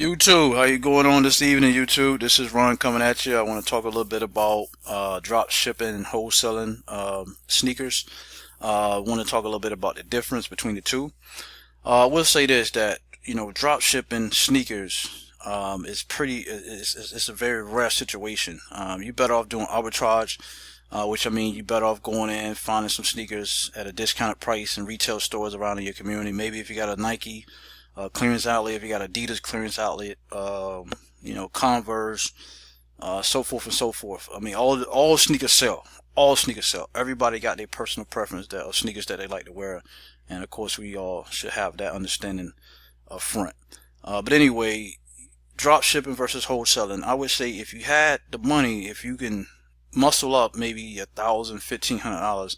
YouTube, how you going on this evening, YouTube? This is Ron coming at you. I want to talk a little bit about drop shipping and wholesaling sneakers. I want to talk a little bit about the difference between the two. I will say this, that drop shipping sneakers is it's a very rare situation. You better off doing arbitrage, which I mean you better off going in finding some sneakers at a discounted price in retail stores around in your community. Maybe if you got a Nike clearance outlet, if you got Adidas clearance outlet, Converse, so forth and so forth. I mean, all sneakers sell. All sneakers sell. Everybody got their personal preference that of sneakers that they like to wear, and of course, we all should have that understanding up front. But anyway, drop shipping versus wholesaling. I would say if you had the money, if you can muscle up maybe $1,000, $1,500,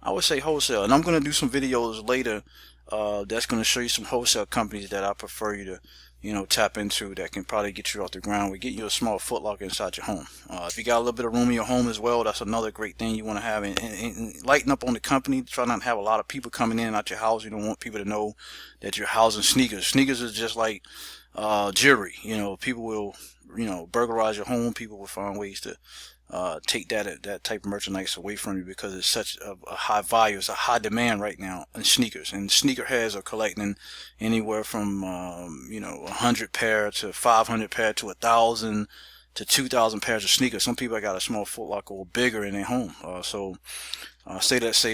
I would say wholesale. And I'm gonna do some videos later that's going to show you some wholesale companies that I prefer you to, tap into that can probably get you off the ground. We get you a small Foot Locker inside your home. If you got a little bit of room in your home as well, that's another great thing you want to have. And lighten up on the company. Try not to have a lot of people coming in and out your house. You don't want people to know that you're housing sneakers. Sneakers is just like jewelry. People will, burglarize your home. People will find ways to take that type of merchandise away from you because it's such a high value, it's a high demand right now in sneakers, and sneakerheads are collecting anywhere from 100 pair to 500 pair to 1,000 to 2,000 pairs of sneakers. Some people got a small Foot Locker or bigger in their home. Say this,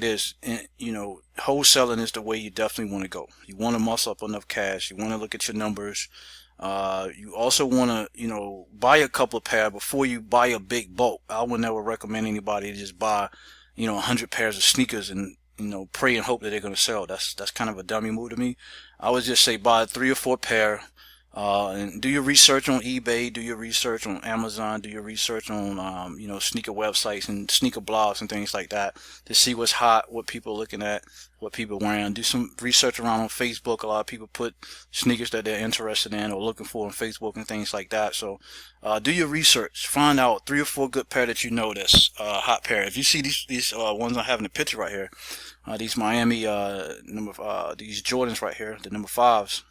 wholesaling is the way you definitely want to go. You want to muscle up enough cash. You want to look at your numbers. You also want to, buy a couple of pair before you buy a big bulk. I would never recommend anybody to just buy, 100 pairs of sneakers and, pray and hope that they're going to sell. That's kind of a dummy move to me. I would just say buy 3 or 4 pair. And do your research on eBay, do your research on Amazon, do your research on, sneaker websites and sneaker blogs and things like that to see what's hot, what people are looking at, what people are wearing. Do some research around on Facebook. A lot of people put sneakers that they're interested in or looking for on Facebook and things like that. So, do your research. Find out 3 or 4 good pair that that's hot pair. If you see these ones I have in the picture right here, these Miami these Jordans right here, the number fives.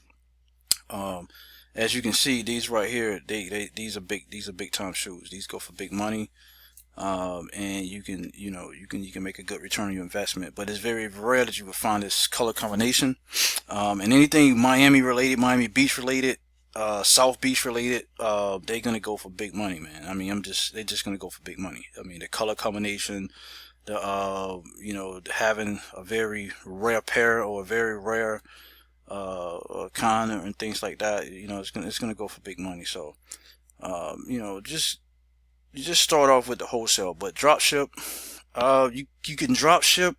As you can see, these right here, these are big time shoes. These go for big money, and you can make a good return on your investment. But it's very rare that you will find this color combination, and anything Miami related, Miami Beach related, South Beach related, they're gonna go for big money, man. I mean, they're just gonna go for big money. I mean, the color combination, having a very rare pair or a very rare kind and things like that, it's gonna go for big money. So, you just start off with the wholesale, but drop ship, you can drop ship,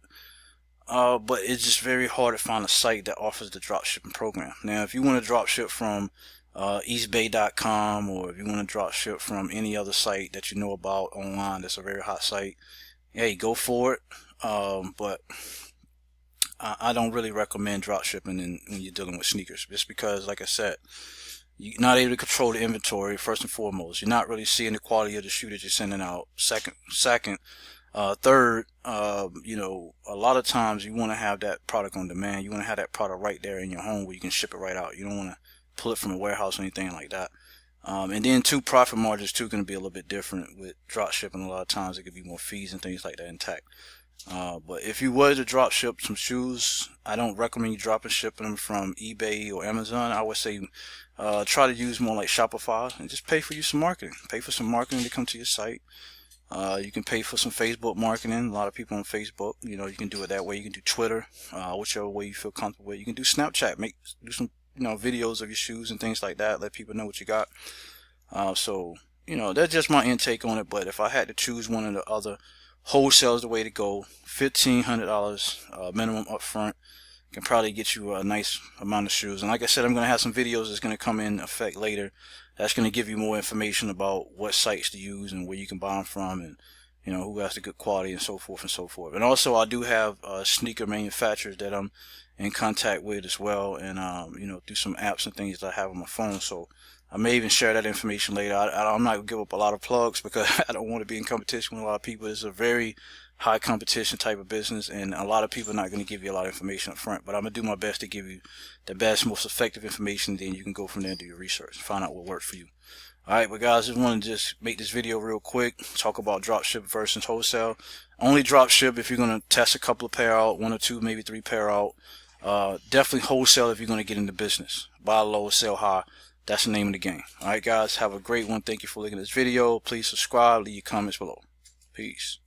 but it's just very hard to find a site that offers the drop shipping program. Now, if you want to drop ship from eastbay.com, or if you want to drop ship from any other site that you know about online that's a very hot site, hey, go for it. But I don't really recommend drop shipping when you're dealing with sneakers, just because, like I said, you're not able to control the inventory. First and foremost, you're not really seeing the quality of the shoe that you're sending out. Third, a lot of times you want to have that product on demand. You want to have that product right there in your home where you can ship it right out. You don't want to pull it from a warehouse or anything like that. And then profit margins too going to be a little bit different with drop shipping. A lot of times it could be more fees and things like that intact. But if you were to drop ship some shoes, I don't recommend you shipping them from eBay or Amazon. I would say try to use more like Shopify and just pay for some marketing. Pay for some marketing to come to your site. You can pay for some Facebook marketing. A lot of people on Facebook, you can do it that way. You can do Twitter, whichever way you feel comfortable with. You can do Snapchat, do some videos of your shoes and things like that. Let people know what you got. That's just my intake on it. But if I had to choose one or the other, wholesale is the way to go. $1,500 minimum upfront can probably get you a nice amount of shoes. And like I said, I'm going to have some videos that's going to come in effect later. That's going to give you more information about what sites to use and where you can buy them from, and who has the good quality and so forth and so forth. And also, I do have sneaker manufacturers that I'm in contact with as well, and through some apps and things that I have on my phone. So I may even share that information later. I'm not going to give up a lot of plugs because I don't want to be in competition with a lot of people. It's a very high competition type of business, and a lot of people are not going to give you a lot of information up front, but I'm going to do my best to give you the best, most effective information. Then you can go from there and do your research, find out what works for you. Alright, but guys, just want to just make this video real quick, talk about dropship versus wholesale. Only dropship if you're going to test a couple of pair out, 1 or 2, maybe 3 pair out. Definitely wholesale if you're going to get into business. Buy low, sell high. That's the name of the game. Alright guys, have a great one. Thank you for looking at this video. Please subscribe, leave your comments below. Peace.